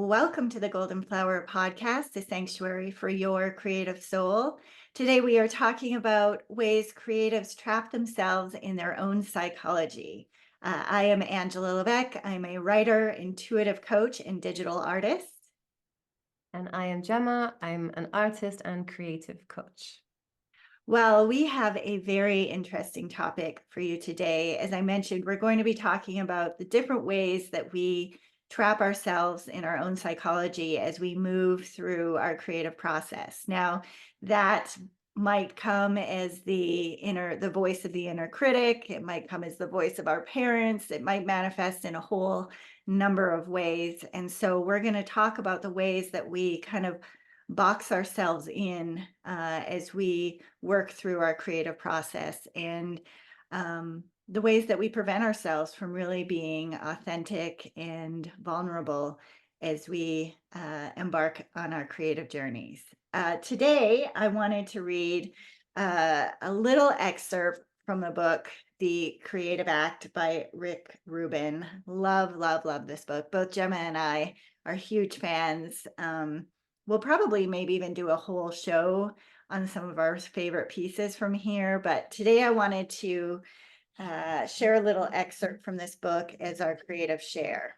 Welcome to the Golden Flower Podcast, the sanctuary for your creative soul. Today, we are talking about ways creatives trap themselves in their own psychology. I am Angela Levesque. I'm a writer, intuitive coach, and digital artist. And I am Gemma. I'm an artist and creative coach. Well, we have a very interesting topic for you today. As I mentioned, we're going to be talking about the different ways that we trap ourselves in our own psychology as we move through our creative process. Now, that might come as the voice of the inner critic. It might come as the voice of our parents. It might manifest in a whole number of ways. And so we're going to talk about the ways that we kind of box ourselves in as we work through our creative process, and the ways that we prevent ourselves from really being authentic and vulnerable as we embark on our creative journeys. Today, I wanted to read a little excerpt from the book, The Creative Act by Rick Rubin. Love, love, love this book. Both Gemma and I are huge fans. We'll probably maybe even do a whole show on some of our favorite pieces from here. But today I wanted to share a little excerpt from this book as our creative share.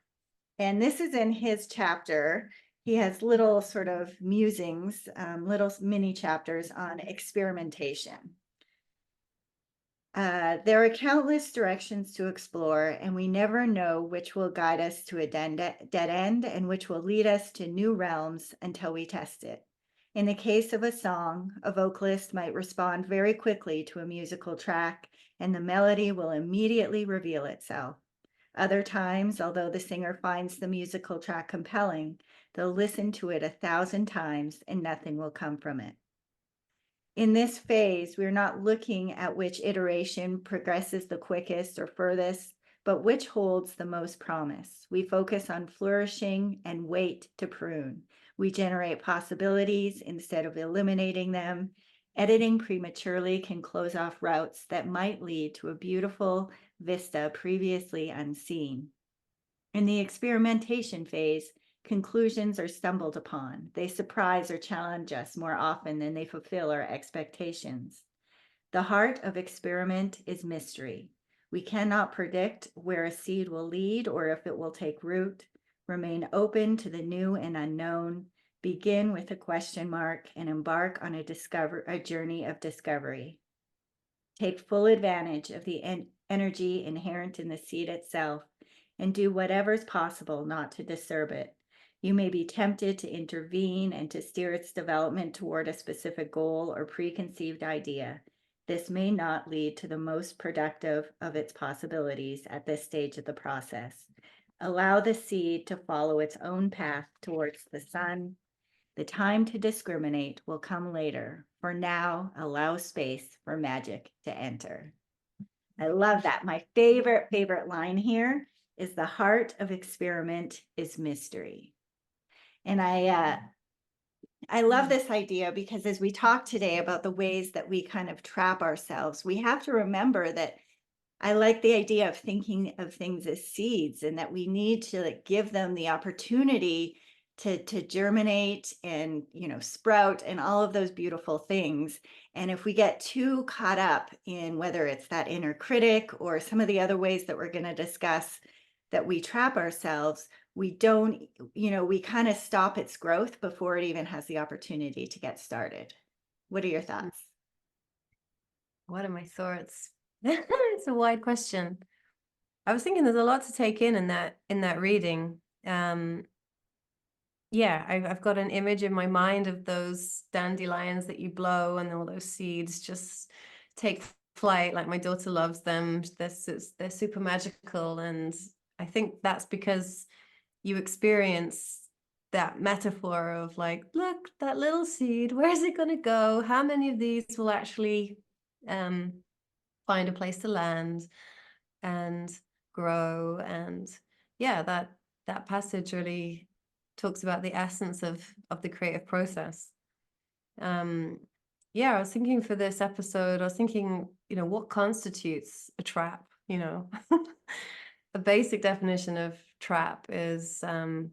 And this is in his chapter. He has little sort of musings, little mini chapters on experimentation. There are countless directions to explore, and we never know which will guide us to a dead end and which will lead us to new realms until we test it. In the case of a song, a vocalist might respond very quickly to a musical track, and the melody will immediately reveal itself. Other times, although the singer finds the musical track compelling, they'll listen to it 1,000 times and nothing will come from it. In this phase, we're not looking at which iteration progresses the quickest or furthest, but which holds the most promise. We focus on flourishing and wait to prune. We generate possibilities instead of eliminating them. Editing prematurely can close off routes that might lead to a beautiful vista previously unseen. In the experimentation phase, conclusions are stumbled upon. They surprise or challenge us more often than they fulfill our expectations. The heart of experiment is mystery. We cannot predict where a seed will lead or if it will take root. Remain open to the new and unknown. Begin with a question mark and embark on a journey of discovery. Take full advantage of the energy inherent in the seed itself and do whatever's possible not to disturb it. You may be tempted to intervene and to steer its development toward a specific goal or preconceived idea. This may not lead to the most productive of its possibilities at this stage of the process. Allow the seed to follow its own path towards the sun. The time to discriminate will come later. For now, allow space for magic to enter. I love that. My favorite line here is the heart of experiment is mystery. And I love this idea because as we talk today about the ways that we kind of trap ourselves, we have to remember that I like the idea of thinking of things as seeds, and that we need to give them the opportunity to germinate and sprout and all of those beautiful things. And if we get too caught up in whether it's that inner critic or some of the other ways that we're going to discuss that we trap ourselves, we don't, we kind of stop its growth before it even has the opportunity to get started. What are your thoughts? What are my thoughts? It's a wide question. I was thinking there's a lot to take in that reading. Yeah, I've got an image in my mind of those dandelions that you blow and all those seeds just take flight. Like, my daughter loves them. They're super magical, and I think that's because you experience that metaphor of like, look, that little seed, where is it going to go? How many of these will actually find a place to land and grow? And yeah, that passage really talks about the essence of the creative process. Yeah, I was thinking for this episode, I was thinking, what constitutes a trap? A basic definition of trap is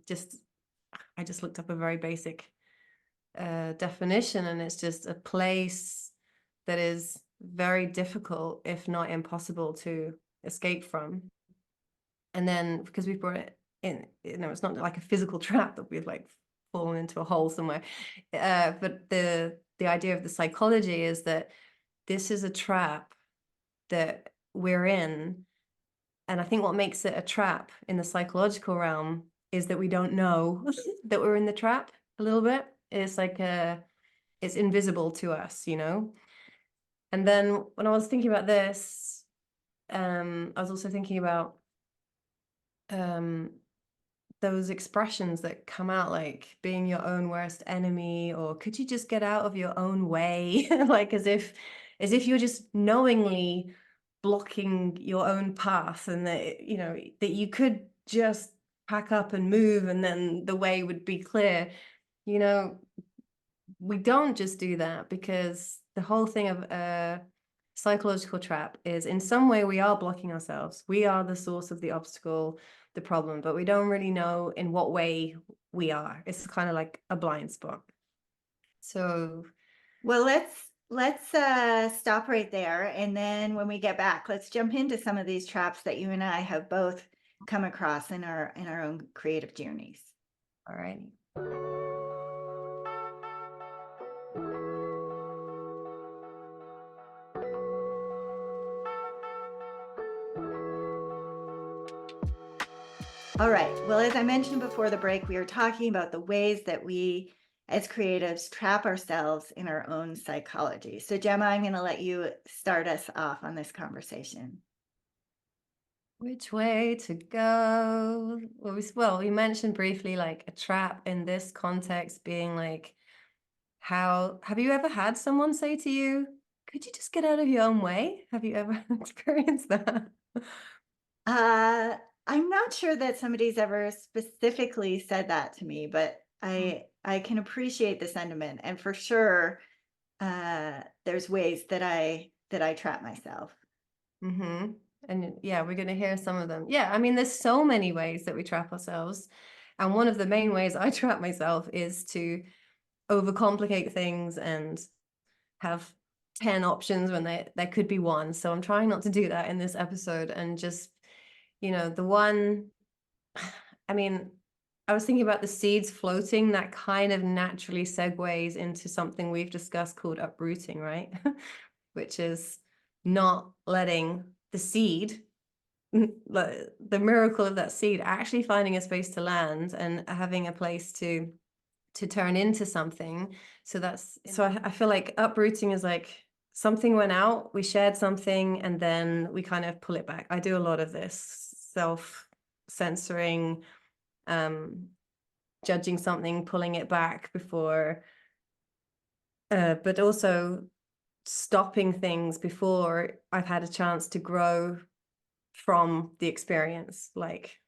just I just looked up a very basic definition, and it's just a place that is very difficult, if not impossible, to escape from. And then because we brought it in, it's not like a physical trap that we've like fallen into a hole somewhere. But the idea of the psychology is that this is a trap that we're in. And I think what makes it a trap in the psychological realm is that we don't know that we're in the trap a little bit. It's like it's invisible to us, you know? And then when I was thinking about this, I was also thinking about um, those expressions that come out, like being your own worst enemy, or could you just get out of your own way? Like as if you're just knowingly blocking your own path, and that, you know, that you could just pack up and move and then the way would be clear. You know, we don't just do that, because the whole thing of a psychological trap is in some way we are blocking ourselves. We are the source of the obstacle, the problem, but we don't really know in what way we are. It's kind of like a blind spot. So, Well, let's stop right there, and then when we get back, let's jump into some of these traps that you and I have both come across in our own creative journeys. all right. All right. Well, as I mentioned before the break, we are talking about the ways that we as creatives trap ourselves in our own psychology. So, Gemma, I'm going to let you start us off on this conversation. Which way to go? Well, we mentioned briefly like a trap in this context being like, how have you ever had someone say to you, could you just get out of your own way? Have you ever experienced that? Uh, I'm not sure that somebody's ever specifically said that to me, but I can appreciate the sentiment, and for sure, there's ways that I trap myself. Mm-hmm. And yeah, we're going to hear some of them. Yeah, I mean, there's so many ways that we trap ourselves. And one of the main ways I trap myself is to overcomplicate things and have 10 options when there could be one. So I'm trying not to do that in this episode, and just, you know, the one, I mean, I was thinking about the seeds floating, that kind of naturally segues into something we've discussed called uprooting, right? Which is not letting the seed, the miracle of that seed actually finding a space to land and having a place to turn into something. So I feel like uprooting is like something went out, we shared something, and then we kind of pull it back. I do a lot of this self-censoring, judging something, pulling it back before, but also stopping things before I've had a chance to grow from the experience, like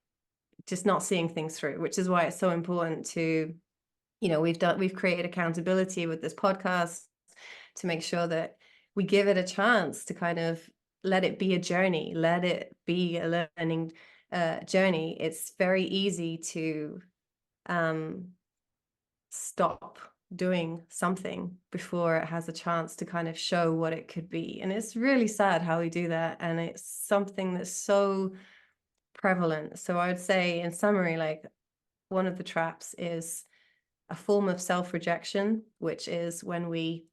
just not seeing things through, which is why it's so important to, you know, we've created accountability with this podcast to make sure that we give it a chance to kind of let it be a journey, let it be a learning journey. It's very easy to stop doing something before it has a chance to kind of show what it could be. And it's really sad how we do that. And it's something that's so prevalent. So I would say, in summary, like one of the traps is a form of self-rejection, which is when we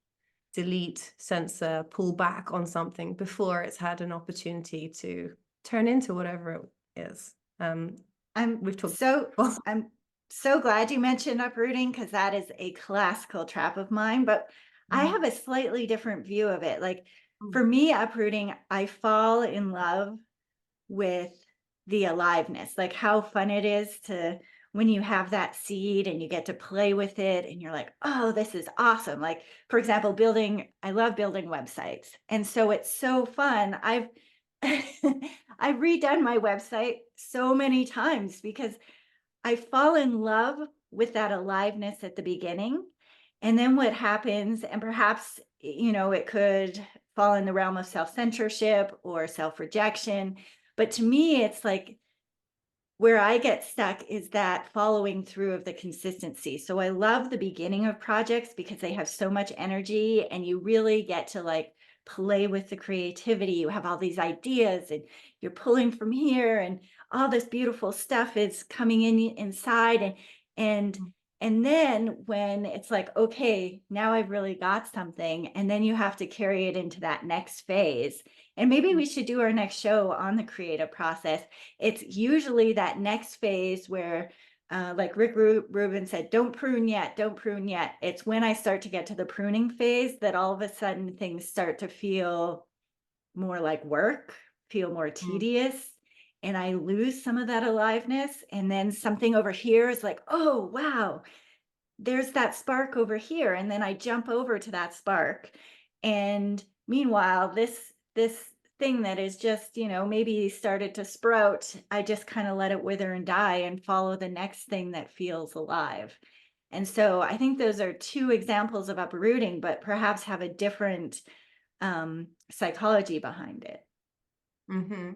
delete, censor, pull back on something before it's had an opportunity to turn into whatever it is. I'm We've talked so about. I'm so glad you mentioned uprooting, because that is a classical trap of mine, but I have a slightly different view of it. Like for me, uprooting, I fall in love with the aliveness, like how fun it is to when you have that seed and you get to play with it and you're like, oh, this is awesome. Like, for example, I love building websites. And so it's so fun. I've redone my website so many times because I fall in love with that aliveness at the beginning. And then what happens, and perhaps, it could fall in the realm of self censorship or self rejection. But to me, it's like where I get stuck is that following through of the consistency. So I love the beginning of projects because they have so much energy and you really get to like play with the creativity. You have all these ideas and you're pulling from here and all this beautiful stuff is coming in inside and Mm, and then when it's like, okay, now I've really got something, and then you have to carry it into that next phase. And maybe mm, we should do our next show on the creative process. It's usually that next phase where, like Rick Rubin said, don't prune yet, don't prune yet. It's when I start to get to the pruning phase that all of a sudden things start to feel more like work, feel more mm, tedious, and I lose some of that aliveness. And then something over here is like, oh, wow, there's that spark over here, and then I jump over to that spark. And meanwhile, this thing that is just, maybe started to sprout, I just kind of let it wither and die and follow the next thing that feels alive. And so I think those are two examples of uprooting, but perhaps have a different psychology behind it. mhm.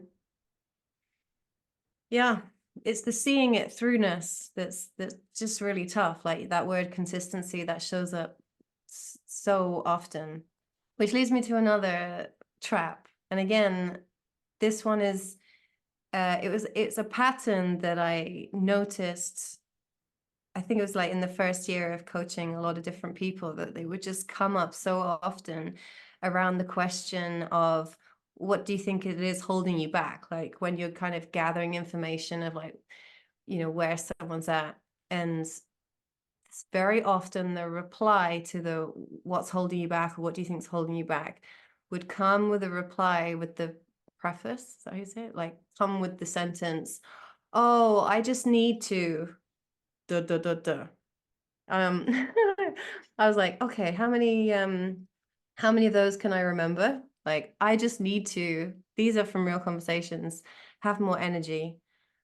Yeah, it's the seeing it throughness that's just really tough. Like that word consistency that shows up so often, which leads me to another trap. And again, this one is it's a pattern that I noticed. I think it was like in the first year of coaching a lot of different people that they would just come up so often around the question of what do you think it is holding you back? Like when you're kind of gathering information of like, where someone's at. And it's very often the reply to the what's holding you back or what do you think is holding you back would come with a reply with the preface. Is that how you say it? Like come with the sentence, oh, I just need to duh, duh, duh, duh. Um, I was like, okay, how many of those can I remember? Like, I just need to, these are from real conversations, have more energy.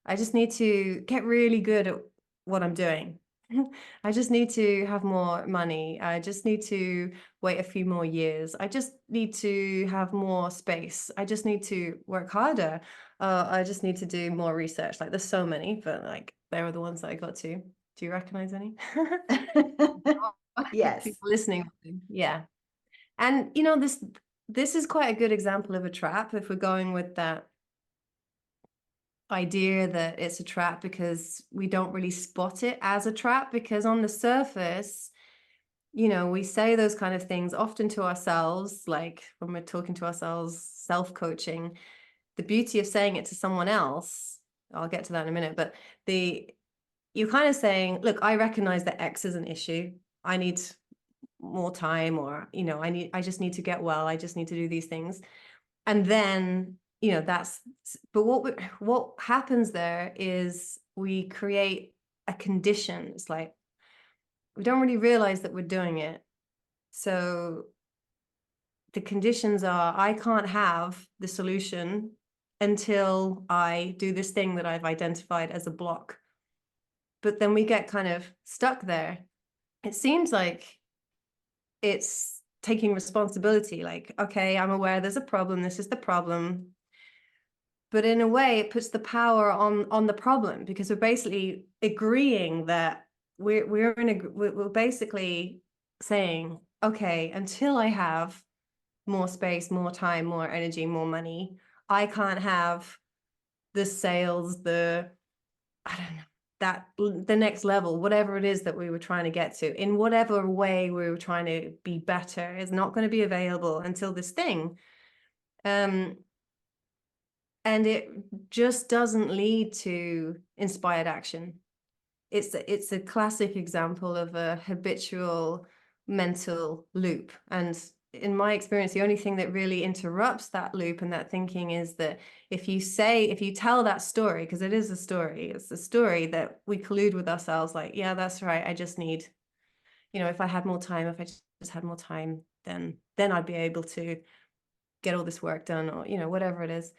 I just need to get really good at what I'm doing. I just need to have more money. I just need to wait a few more years. I just need to have more space. I just need to work harder. I just need to do more research. Like, there's so many, but like, they were the ones that I got to. Do you recognize any? Yes. People listening. Yeah. And this is quite a good example of a trap if we're going with that idea that it's a trap because we don't really spot it as a trap because on the surface, we say those kind of things often to ourselves, like when we're talking to ourselves, self-coaching. The beauty of saying it to someone else, I'll get to that in a minute, but you're kind of saying, look, I recognize that X is an issue. I need more time, or, I just need to get well. I just need to do these things. And then, but what happens there is we create a condition. It's like, we don't really realize that we're doing it. So the conditions are, I can't have the solution until I do this thing that I've identified as a block. But then we get kind of stuck there. It seems like it's taking responsibility, like, okay, I'm aware there's a problem, this is the problem. But in a way, it puts the power on the problem because we're basically agreeing that we're basically saying, okay, until I have more space, more time, more energy, more money, I can't have the sales, I don't know, that the next level, whatever it is that we were trying to get to, in whatever way we were trying to be better, is not going to be available until this thing. And it just doesn't lead to inspired action. It's a classic example of a habitual mental loop. And in my experience, the only thing that really interrupts that loop and that thinking is that if you tell that story, because it is a story, it's a story that we collude with ourselves, like, yeah, that's right, I just need, if I had more time, if I just had more time, then I'd be able to get all this work done, or whatever it is.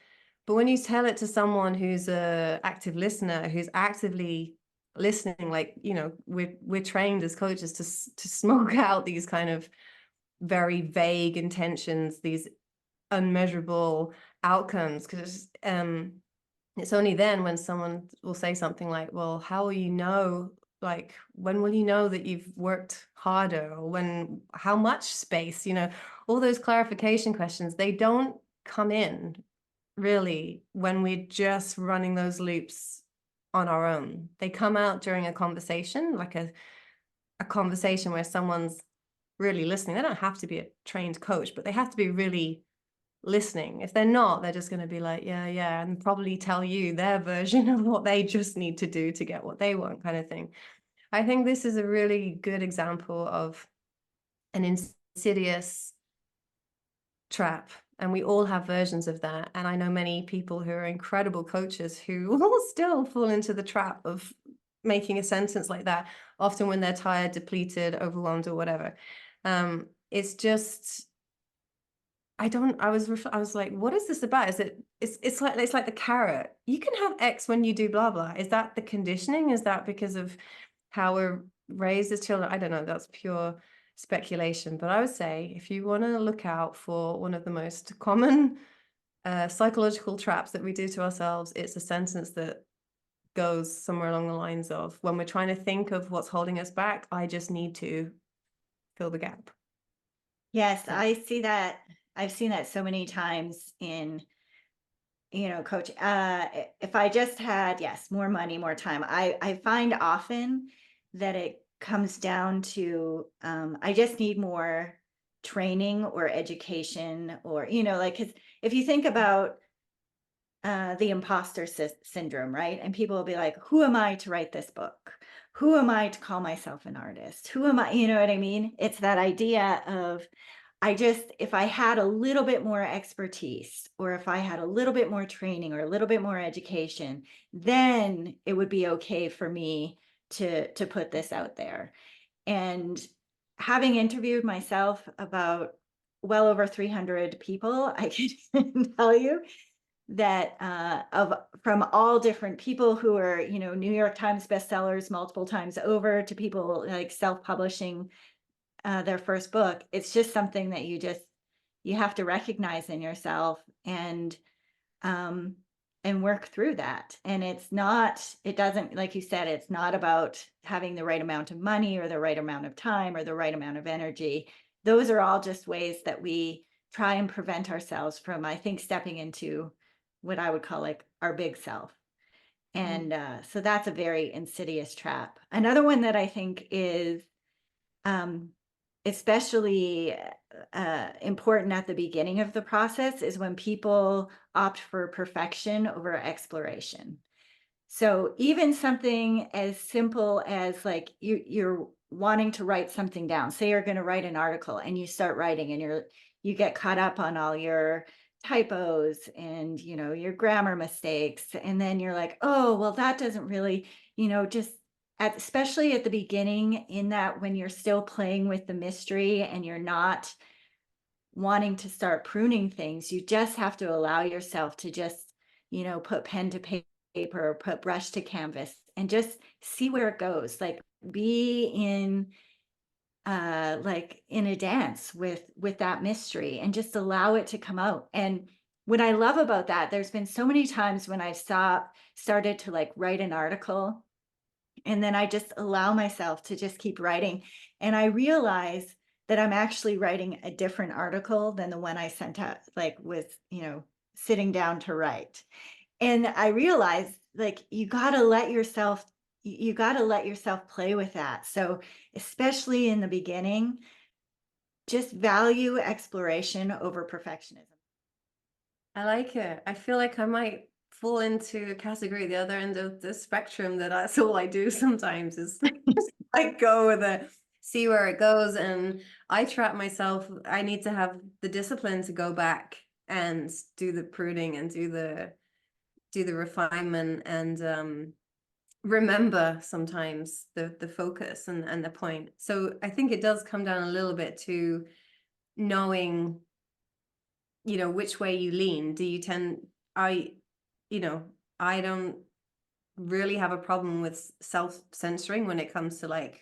But when you tell it to someone who's a active listener, who's actively listening, like, we're trained as coaches to smoke out these kind of very vague intentions, these unmeasurable outcomes, because It's only then when someone will say something like, well, how will you know, like, when will you know that you've worked harder, or when, how much space, all those clarification questions, they don't come in really when we're just running those loops on our own. They come out during a conversation, like a conversation where someone's really listening. They don't have to be a trained coach, but they have to be really listening. If they're not, they're just going to be like, yeah, yeah, and probably tell you their version of what they just need to do to get what they want, kind of thing. I think this is a really good example of an insidious trap, and we all have versions of that. And I know many people who are incredible coaches who will still fall into the trap of making a sentence like that, often when they're tired, depleted, overwhelmed, or whatever. It's just, I was like, what is this about? It's like the carrot. You can have X when you do blah blah. Is that the conditioning? Is that because of how we're raised as children? I don't know. That's pure speculation. But I would say, if you want to look out for one of the most common psychological traps that we do to ourselves, it's a sentence that goes somewhere along the lines of, when we're trying to think of what's holding us back, I just need to fill the gap. Yes, So I see that. I've seen that so many times in, coach. If I just had, yes, more money, more time, I find often that it comes down to, I just need more training or education, or, like, 'cause if you think about the imposter syndrome, right? And people will be like, who am I to write this book? Who am I to call myself an artist? Who am I? You know what I mean? It's that idea of, if I had a little bit more expertise, or if I had a little bit more training or a little bit more education, then it would be okay for me to put this out there. And having interviewed myself about well over 300 people, I can tell you that of from all different people who are, New York Times bestsellers multiple times over, to people like self-publishing their first book. It's just something that you have to recognize in yourself, um and work through that. And it doesn't, like you said, it's not about having the right amount of money or the right amount of time or the right amount of energy. Those are all just ways that we try and prevent ourselves from, I think, stepping into what I would call like our big self. mm, And so that's a very insidious trap. Another one that I think is um, especially important at the beginning of the process is when people opt for perfection over exploration. So even something as simple as, like, you're wanting to write something down. Say you're going to write an article and you start writing, and you get caught up on all your typos and, your grammar mistakes, and then you're like, oh well, that doesn't really, just especially at the beginning, in that when you're still playing with the mystery and you're not wanting to start pruning things, you just have to allow yourself to just, put pen to paper, or put brush to canvas, and just see where it goes. Like, be in like in a dance with that mystery, and just allow it to come out. And what I love about that, there's been so many times when I've started to like write an article, and then I just allow myself to just keep writing. And I realize that I'm actually writing a different article than the one I sent out, like, with, sitting down to write. And I realize, like, you got to let yourself play with that. So, especially in the beginning, just value exploration over perfectionism. I like it. I feel like I might fall into a category the other end of the spectrum, that that's all I do sometimes is I go with it, see where it goes. And I trap myself. I need to have the discipline to go back and do the pruning and do the refinement, and remember sometimes the focus and the point. So I think it does come down a little bit to knowing, which way you lean. Do you tend, I, you know, I don't really have a problem with self-censoring when it comes to, like,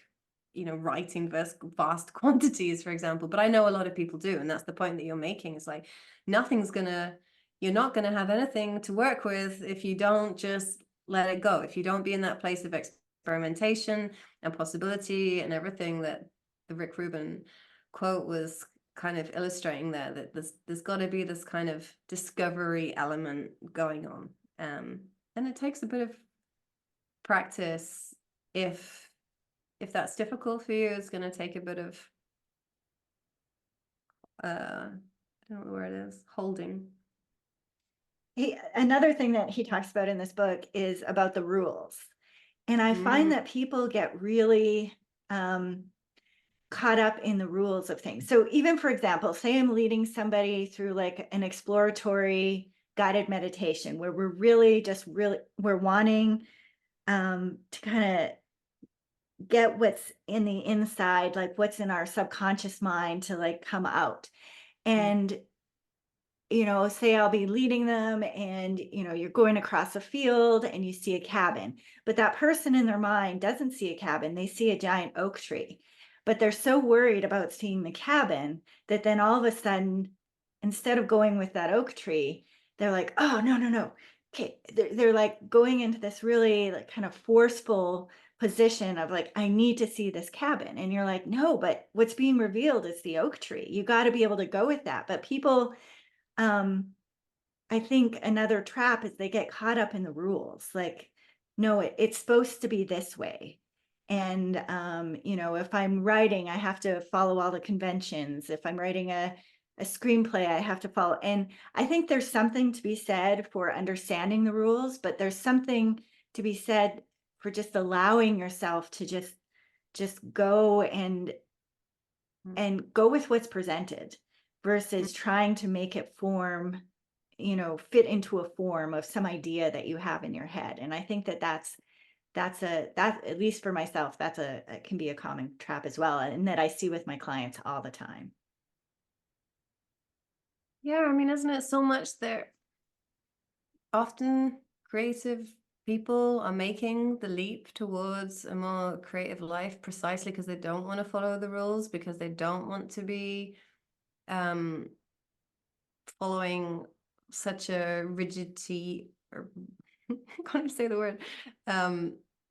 writing vast quantities, for example. But I know a lot of people do, and that's the point that you're making. Is like, nothing's gonna you're not going to have anything to work with if you don't just let it go, if you don't be in that place of experimentation and possibility and everything that the Rick Rubin quote was kind of illustrating there, that there's got to be this kind of discovery element going on. And it takes a bit of practice. If that's difficult for you, it's going to take a bit of I don't know what the word is, holding. Another thing that he talks about in this book is about the rules. And I find that people get really caught up in the rules of things. So even, for example, say I'm leading somebody through like an exploratory guided meditation where we're we're wanting to kind of get what's in the inside, like what's in our subconscious mind to like come out. And say I'll be leading them and, you're going across a field and you see a cabin, but that person in their mind doesn't see a cabin. They see a giant oak tree, but they're so worried about seeing the cabin that then all of a sudden, instead of going with that oak tree, they're like, oh, no, no, no. Okay. They're like going into this really like kind of forceful position of like, I need to see this cabin. And you're like, no, but what's being revealed is the oak tree. You got to be able to go with that. But people, I think another trap is they get caught up in the rules. Like, no, it's supposed to be this way. And, if I'm writing, I have to follow all the conventions. If I'm writing a screenplay, I have to follow. And I think there's something to be said for understanding the rules, but there's something to be said for just allowing yourself to just go and go with what's presented versus trying to make it fit into a form of some idea that you have in your head. And I think that's at least for myself, it can be a common trap as well, and that I see with my clients all the time. Yeah, I mean, isn't it so much that often creative people are making the leap towards a more creative life precisely because they don't want to follow the rules, because they don't want to be following such a rigidity, or I can't say the word,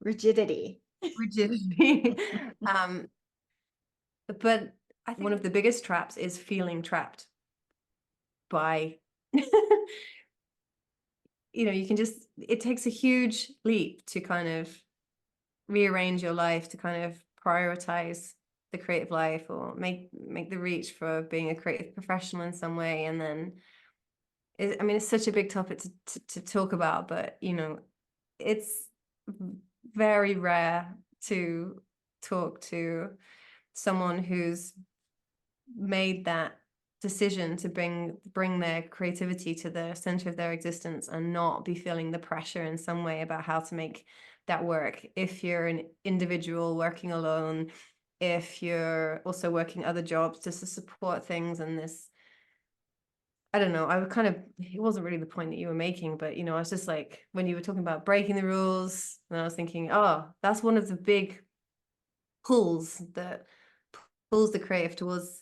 Rigidity. rigidity. But I think one of the biggest traps is feeling trapped by it takes a huge leap to kind of rearrange your life, to kind of prioritize the creative life, or make the reach for being a creative professional in some way. And then it's such a big topic to talk about, but it's very rare to talk to someone who's made that decision to bring their creativity to the center of their existence and not be feeling the pressure in some way about how to make that work. If you're an individual working alone, if you're also working other jobs just to support things, and this, I don't know, it wasn't really the point that you were making, but I was just like, when you were talking about breaking the rules, and I was thinking, oh, that's one of the big pulls that pulls the creative towards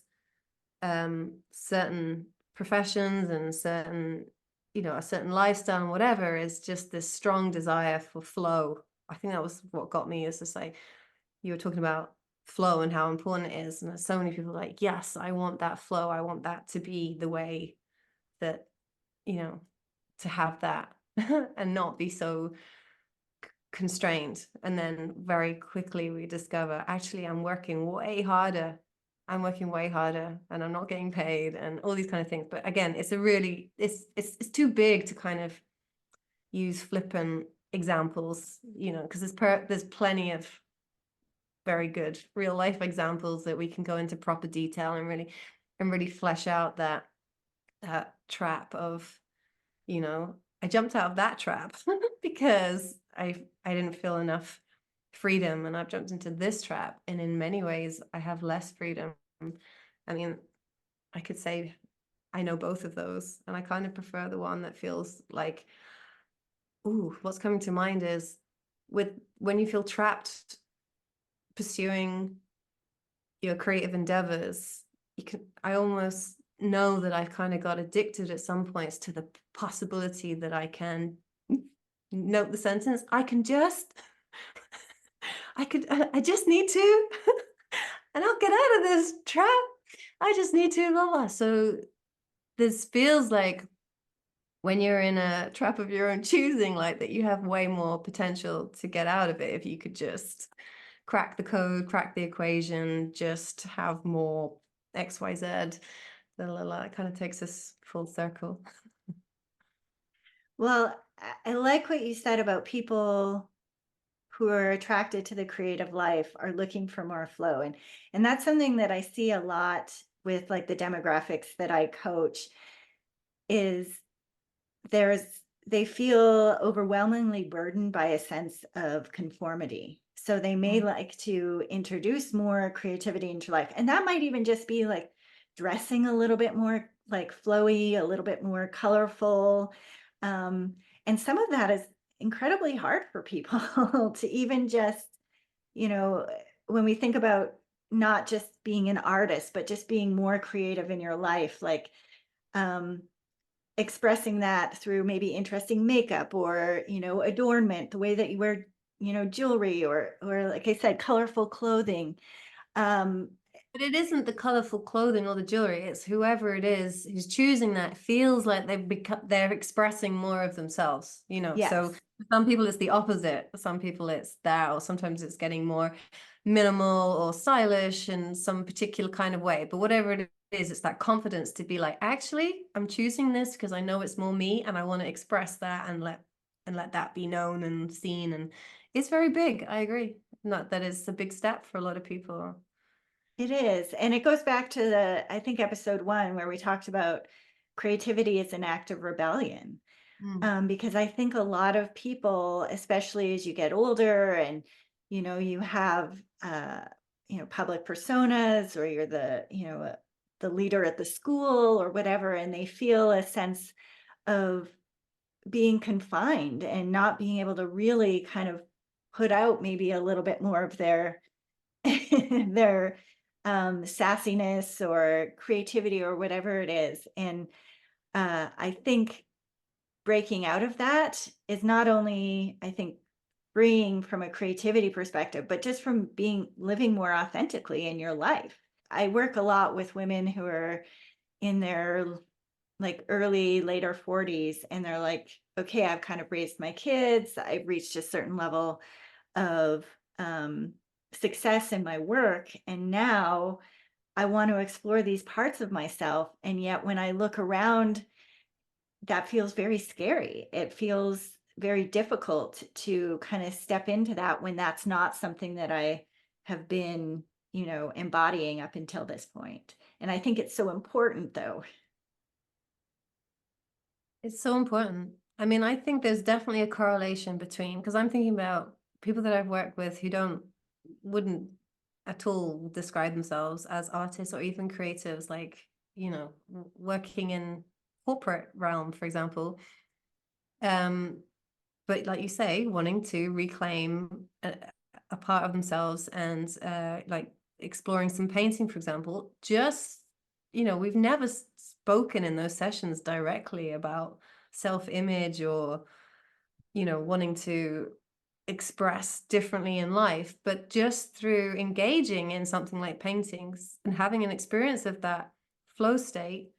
certain professions and certain, a certain lifestyle and whatever, is just this strong desire for flow. I think that was what got me, is to say, you were talking about flow and how important it is. And there's so many people like, yes, I want that flow. I want that to be the way that, to have that and not be so constrained. And then very quickly we discover, actually, I'm working way harder and I'm not getting paid, and all these kind of things. But again, it's it's too big to kind of use flippant examples, because there's plenty of very good real life examples that we can go into proper detail and really flesh out that trap of, I jumped out of that trap because I didn't feel enough freedom, and I've jumped into this trap, and in many ways I have less freedom. I mean, I could say I know both of those, and I kind of prefer the one that feels like, ooh, what's coming to mind is when you feel trapped pursuing your creative endeavors, I almost know that I've kind of got addicted at some points to the possibility that I can note the sentence, I can just, I just need to, and I'll get out of this trap. I just need to, blah, blah. So this feels like when you're in a trap of your own choosing, like that you have way more potential to get out of it if you could just crack the code, crack the equation, just have more XYZ. It kind of takes us full circle. Well, I like what you said about people who are attracted to the creative life are looking for more flow. And that's something that I see a lot with like the demographics that I coach is there's they feel overwhelmingly burdened by a sense of conformity. So they may Mm. like to introduce more creativity into life. And that might even just be like dressing a little bit more like flowy, a little bit more colorful. Um, and some of that is incredibly hard for people to even just, you know, when we think about not just being an artist, but just being more creative in your life, like um expressing that through maybe interesting makeup or, adornment, the way that you wear, jewelry or like I said, colorful clothing. Um, But it isn't the colorful clothing or the jewelry. It's whoever it is who's choosing that feels like they're expressing more of themselves, you know. So yes, for some people it's the opposite. For some people it's that, or sometimes it's getting more minimal or stylish in some particular kind of way. But whatever it is, it's that confidence to be like, actually, I'm choosing this because I know it's more me and I want to express that and let that be known and seen. And it's very big. I agree. Not that it's a big step for a lot of people. it is. And it goes back to I think, episode 1 where we talked about creativity as an act of rebellion. Mm. Because I think a lot of people, especially as you get older and, you have, public personas or you're the leader at the school or whatever, and they feel a sense of being confined and not being able to really kind of put out maybe a little bit more of their their sassiness or creativity or whatever it is. And I think breaking out of that is not only, I think, freeing from a creativity perspective, but just from living more authentically in your life. I work a lot with women who are in their like early, later 40s, and they're like, okay, I've kind of raised my kids, I've reached a certain level of success in my work, and now I want to explore these parts of myself. And yet, when I look around, that feels very scary. It feels very difficult to kind of step into that when that's not something that I have been, embodying up until this point. And I think it's so important though. It's so important. I mean, I think there's definitely a correlation between, because I'm thinking about people that I've worked with who wouldn't at all describe themselves as artists or even creatives, like, working in corporate realm, for example. Um, but like you say, wanting to reclaim a part of themselves and like exploring some painting, for example, just, we've never spoken in those sessions directly about self-image or, wanting to express differently in life, but just through engaging in something like paintings and having an experience of that flow state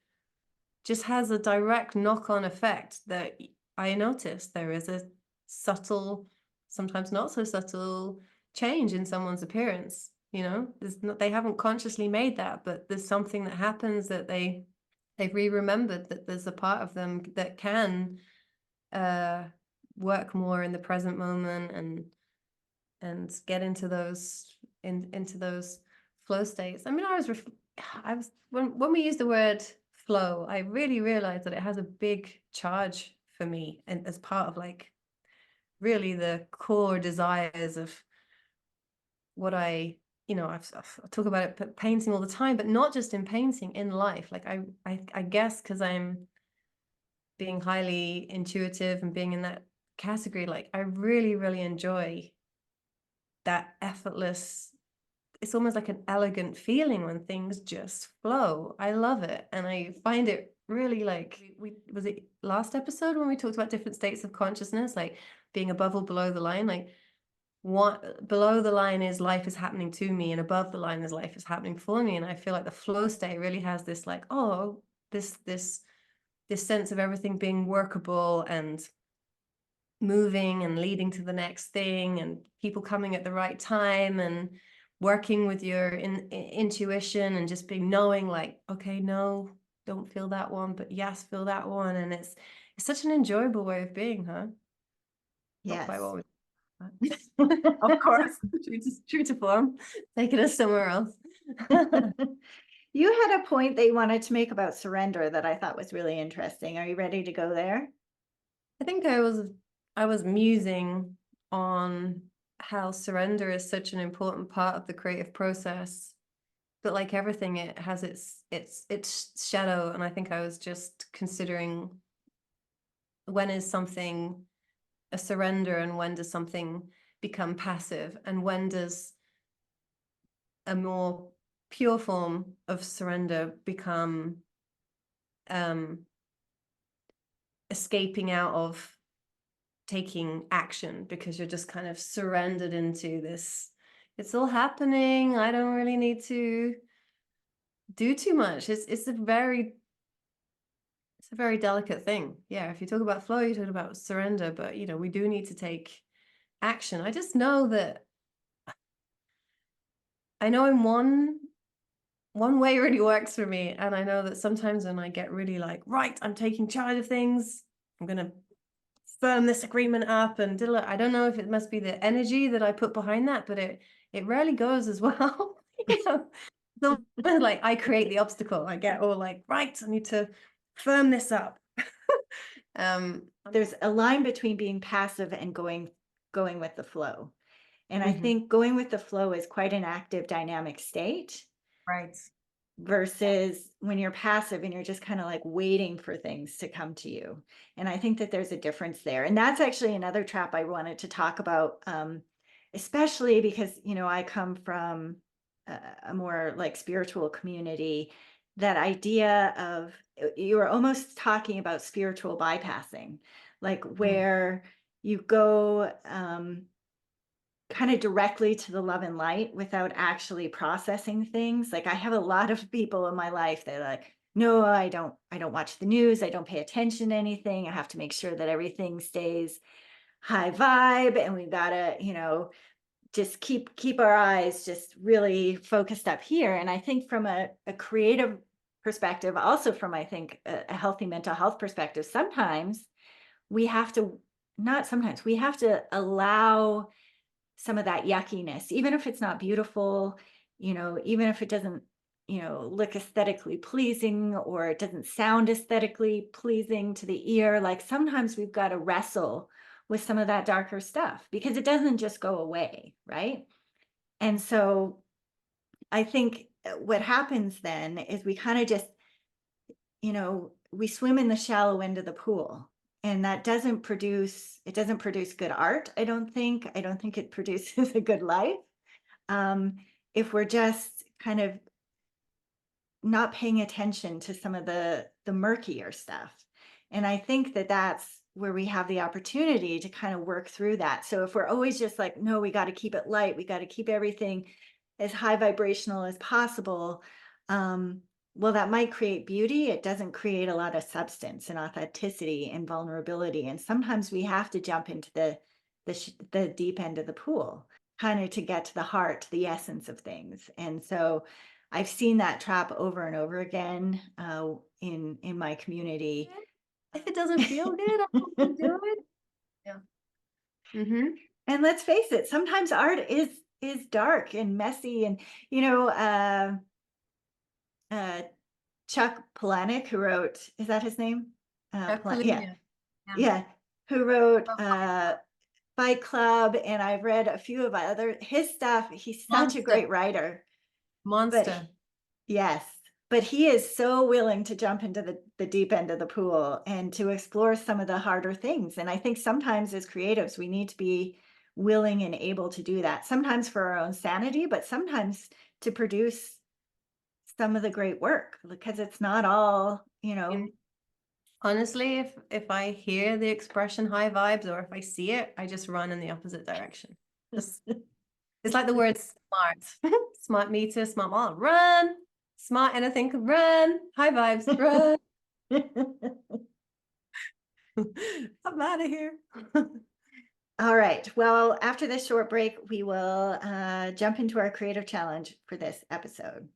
just has a direct knock-on effect that I noticed there is a subtle, sometimes not so subtle change in someone's appearance. They haven't consciously made that, but there's something that happens that they've re-remembered that there's a part of them that can uh, work more in the present moment and get into those flow states. I mean, I was when we use the word flow, I really realized that it has a big charge for me, and as part of like really the core desires of what I talk about it painting all the time, but not just in painting, in life. Like I guess because I'm being highly intuitive and being in that category, like I really, really enjoy that effortless it's almost like an elegant feeling when things just flow. I love it. And I find it really like we was it last episode when we talked about different states of consciousness, like being above or below the line, like what below the line is life is happening to me and above the line is life is happening for me. And I feel like the flow state really has this like, oh, this sense of everything being workable and moving and leading to the next thing and people coming at the right time and working with your intuition and just being knowing like, okay, no, don't feel that one, but yes, feel that one. And it's such an enjoyable way of being, huh? Not quite Yes. what we Of course. true to form, taking us somewhere else. You had a point that you wanted to make about surrender that I thought was really interesting. Are you ready to go there? I think I was musing on how surrender is such an important part of the creative process, but like everything, it has its shadow. And I think I was just considering, when is something a surrender and when does something become passive, and when does a more pure form of surrender become escaping out of taking action because you're just kind of surrendered into this, it's all happening, I don't really need to do too much. It's a very delicate thing. Yeah, if you talk about flow, you talk about surrender, but we do need to take action. I just know that I know in one way really works for me, and I know that sometimes when I get really like, right, I'm taking charge of things, I'm gonna firm this agreement up and I don't know if it must be the energy that I put behind that, but it rarely goes as well. So like I create the obstacle. I get all like, right, I need to firm this up. um There's a line between being passive and going with the flow. And I mhm, think going with the flow is quite an active dynamic state right. Yeah. versus when you're passive and you're just kind of like waiting for things to come to you. And I think that there's a difference there. And that's actually another trap I wanted to talk about, especially because, I come from a more like spiritual community. That idea of you were almost talking about spiritual bypassing, like Mm, where you go, kind of directly to the love and light without actually processing things. Like I have a lot of people in my life that are like, no, I don't watch the news. I don't pay attention to anything. I have to make sure that everything stays high vibe. And we gotta, just keep our eyes just really focused up here. And I think from a creative perspective, also from I think a healthy mental health perspective, sometimes we have to not sometimes we have to allow some of that yuckiness, even if it's not beautiful, even if it doesn't, look aesthetically pleasing or it doesn't sound aesthetically pleasing to the ear. Like sometimes we've got to wrestle with some of that darker stuff because it doesn't just go away, right? And so I think what happens then is we kind of just, we swim in the shallow end of the pool. And that doesn't produce good art, I don't think it produces a good life, um, if we're just kind of not paying attention to some of the murkier stuff. And I think that that's where we have the opportunity to kind of work through that. So if we're always just like, no, we got to keep it light, we got to keep everything as high vibrational as possible. Well, that might create beauty. It doesn't create a lot of substance and authenticity and vulnerability. And sometimes we have to jump into the deep end of the pool, kind of to get to the heart, to the essence of things. And so I've seen that trap over and over again, in my community. If it doesn't feel good, I don't want to do it. Yeah. Mm-hmm. And let's face it, sometimes art is dark and messy, and you know, uh, Chuck Palahniuk, who wrote, is that his name? Yeah, Yeah. Yeah. yeah, who wrote Oh, Fight Club, and I've read a few of his stuff. He's such a monster. great writer, but Monster. yes, but he is so willing to jump into the deep end of the pool and to explore some of the harder things. And I think sometimes as creatives, we need to be willing and able to do that, sometimes for our own sanity, but sometimes to produce some of the great work, because it's not all, And honestly, if I hear the expression high vibes or if I see it, I just run in the opposite direction. Just it's like the word smart. Smart meter, smart mom, run. Smart anything could run. High vibes, run. I'm out of here. All right. Well, after this short break, we will jump into our creative challenge for this episode.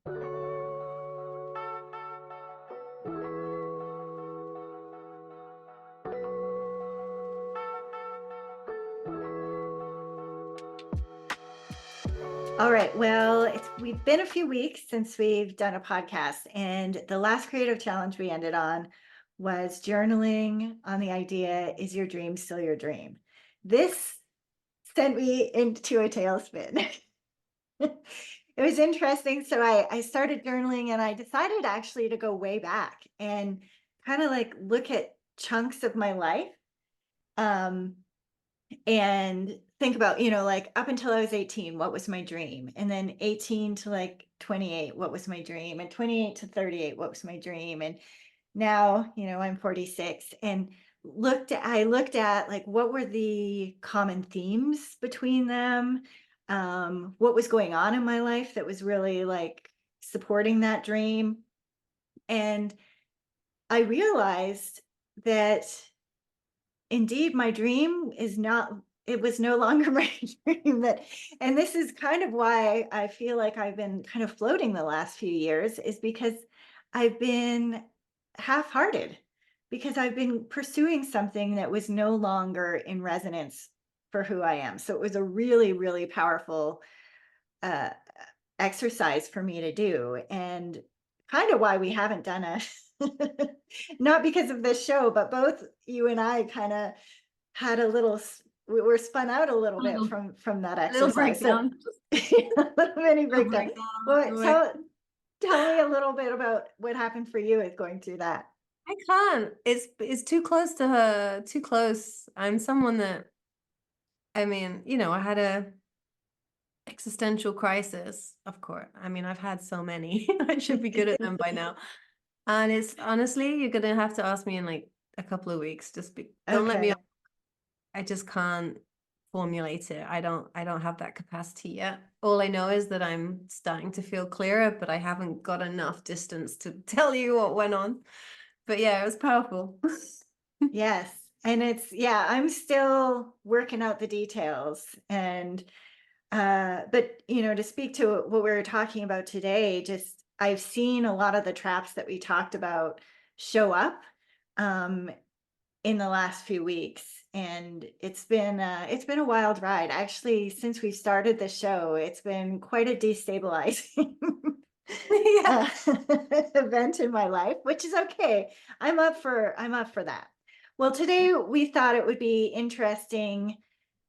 All right. Well, we've been a few weeks since we've done a podcast, and the last creative challenge we ended on was journaling on the idea, is your dream still your dream? This sent me into a tailspin. It was interesting. So I started journaling, and I decided actually to go way back and kind of like look at chunks of my life. Um, and think about, like up until I was 18, what was my dream? And then 18 to like 28, what was my dream? And 28 to 38, what was my dream? And now, I'm 46, and I looked at like what were the common themes between them? What was going on in my life that was really like supporting that dream? And I realized that indeed my dream is not it was no longer my dream. And this is kind of why I feel like I've been kind of floating the last few years, is because I've been half-hearted, because I've been pursuing something that was no longer in resonance for who I am. So it was a really, really powerful uh exercise for me to do, and kind of why we haven't done a not because of this show, but both you and I kind of had a little we were spun out a little bit from that A little exercise. So breakdown. Just a little mini a little breakdown. breakdown along Well, the way. tell me a little bit about what happened for you with going through that. I can't. It's too close to her. Too close. I'm someone that I mean, I had a existential crisis, of course. I mean, I've had so many. I should be good at them by now. And it's honestly, you're gonna have to ask me in like a couple of weeks. Don't let me. Okay. I just can't formulate it. I don't have that capacity yet. All I know is that I'm starting to feel clearer, but I haven't got enough distance to tell you what went on. But yeah, it was powerful. Yes. And yeah, I'm still working out the details. And but to speak to what we were talking about today, just I've seen a lot of the traps that we talked about show up um in the last few weeks, and it's been a wild ride. Actually, since we started the show, it's been quite a destabilizing Yeah. uh, event in my life, which is okay. I'm up for that. Well, today we thought it would be interesting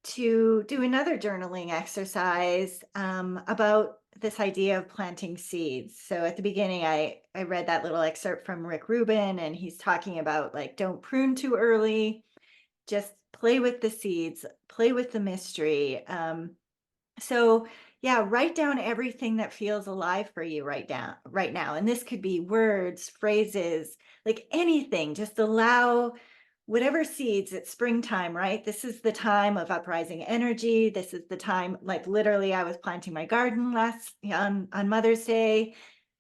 to do another journaling exercise about this idea of planting seeds. So at the beginning, I read that little excerpt from Rick Rubin, and he's talking about like, don't prune too early, just play with the seeds, play with the mystery. So yeah, write down everything that feels alive for you right now. And this could be words, phrases, like anything. Just allow whatever seeds. It's springtime, right? This is the time of uprising energy. This is the time, like literally, I was planting my garden on Mother's Day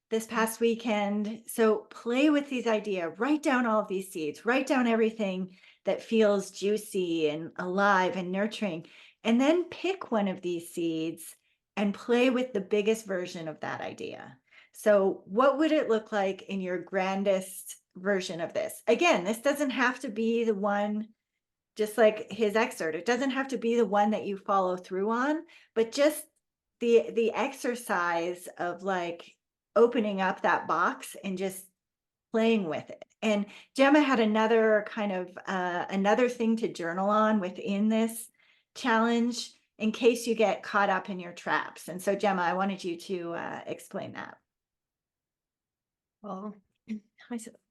this past weekend. So play with these ideas, write down all of these seeds, write down everything that feels juicy and alive and nurturing, and then pick one of these seeds and play with the biggest version of that idea. So what would it look like in your grandest version of this? Again, this doesn't have to be the one, just like his excerpt, it doesn't have to be the one that you follow through on, but just the exercise of like opening up that box and just playing with it. And Gemma had another kind of another thing to journal on within this challenge in case you get caught up in your traps. And so Gemma, I wanted you to explain that. Well,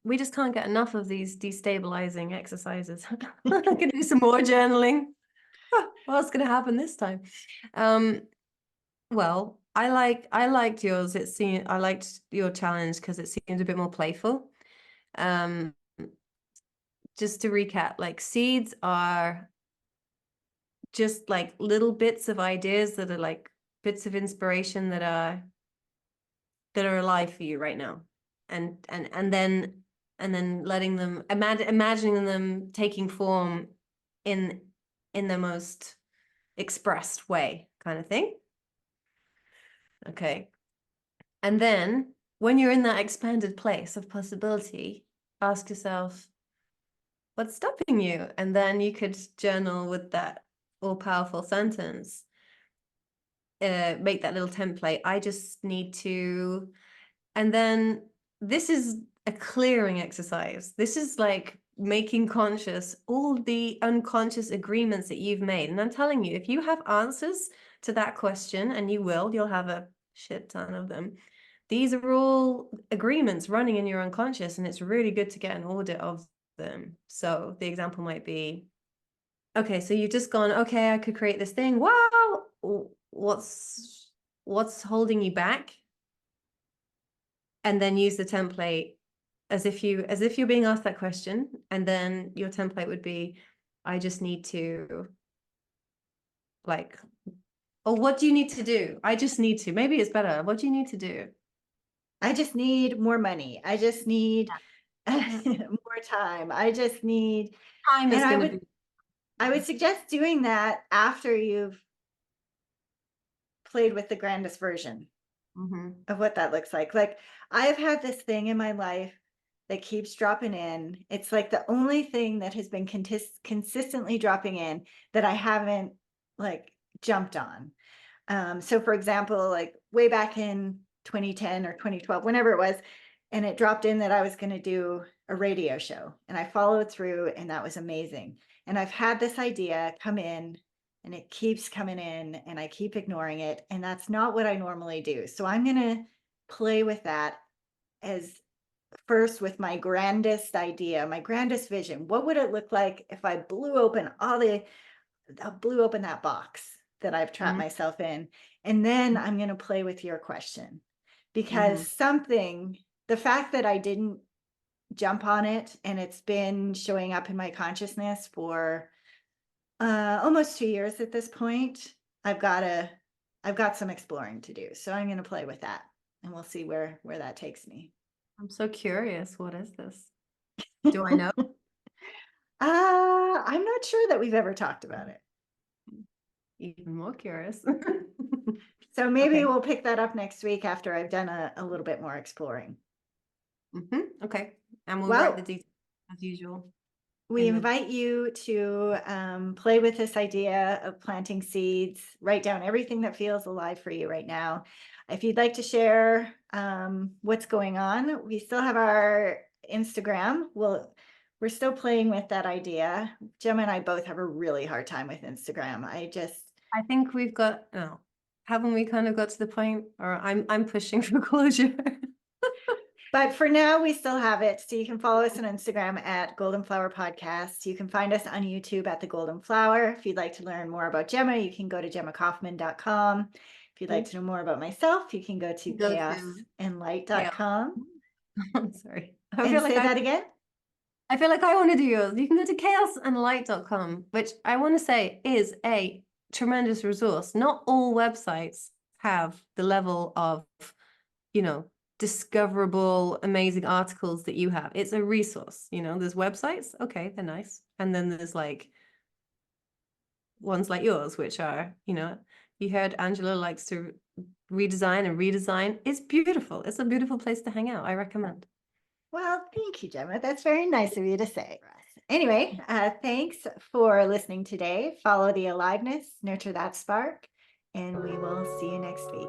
we just can't get enough of these destabilizing exercises. I could do some more journaling. What's going to happen this time? Um, well, I liked yours. I liked your challenge because it seemed a bit more playful. Um, just to recap, like seeds are just like little bits of ideas that are like bits of inspiration that are alive for you right now, and then letting them imagining them taking form in the most expressed way, kind of thing. Okay. And then when you're in that expanded place of possibility, ask yourself, what's stopping you? And then you could journal with that all-powerful sentence. Make that little template. I just need to, and then this is a clearing exercise. This is like making conscious all the unconscious agreements that you've made. And I'm telling you, if you have answers to that question, and you'll have a shit ton of them. These are all agreements running in your unconscious, and it's really good to get an audit of them. So the example might be, okay, so you've just gone, okay, I could create this thing. Wow, what's holding you back? And then use the template as if you're being asked that question, and then your template would be, I just need to, like, or what do you need to do? I just need to. Maybe it's better. What do you need to do? I just need more money. I just need Yeah. more time. I just need, Time and is going to be. I would suggest doing that after you've played with the grandest version Mhm. of what that looks like. Like, I've had this thing in my life that keeps dropping in. It's like the only thing that has been consistently dropping in that I haven't like jumped on. So for example, like way back in 2010 or 2012, whenever it was, and it dropped in that I was going to do a radio show, and I followed through, and that was amazing. And I've had this idea come in, and it keeps coming in, and I keep ignoring it. And that's not what I normally do. So I'm going to play with that as first with my grandest idea, my grandest vision. What would it look like if I blew open that box that I've trapped Mhm. myself in? And then I'm going to play with your question, because Mhm. the fact that I didn't jump on it, and it's been showing up in my consciousness for almost 2 years at this point, I've got some exploring to do. So I'm going to play with that, and we'll see where that takes me. I'm so curious. What is this? Do I know? I'm not sure that we've ever talked about it. Even more curious. So maybe Okay. we'll pick that up next week after I've done a little bit more exploring. Okay. And we'll write the Well, details as usual we in the. invite you to play with this idea of planting seeds. Write down everything that feels alive for you right now. If you'd like to share what's going on, we still have our Instagram. We're still playing with that idea. Gemma and I both have a really hard time with Instagram. I think we've got. No, haven't we kind of got to the point? Or I'm pushing for closure. But for now, we still have it. So you can follow us on Instagram at Golden Flower Podcast. You can find us on YouTube at The Golden Flower. If you'd like to learn more about Gemma, you can go to GemmaKaufman.com. If you'd like to know more about myself, you can go to Go to chaos. chaosandlight.com. I'm sorry. And say that again. I feel like I want to do yours. You can go to chaosandlight.com, which I want to say is a tremendous resource. Not all websites have the level of, you know, discoverable, amazing articles that you have. It's a resource. There's websites, okay, they're nice. And then there's like ones like yours, which are, you heard Angela likes to redesign and redesign. It's beautiful. It's a beautiful place to hang out. I recommend. Well, thank you, Gemma. That's very nice of you to say. Anyway, thanks for listening today. Follow the aliveness, nurture that spark, and we will see you next week.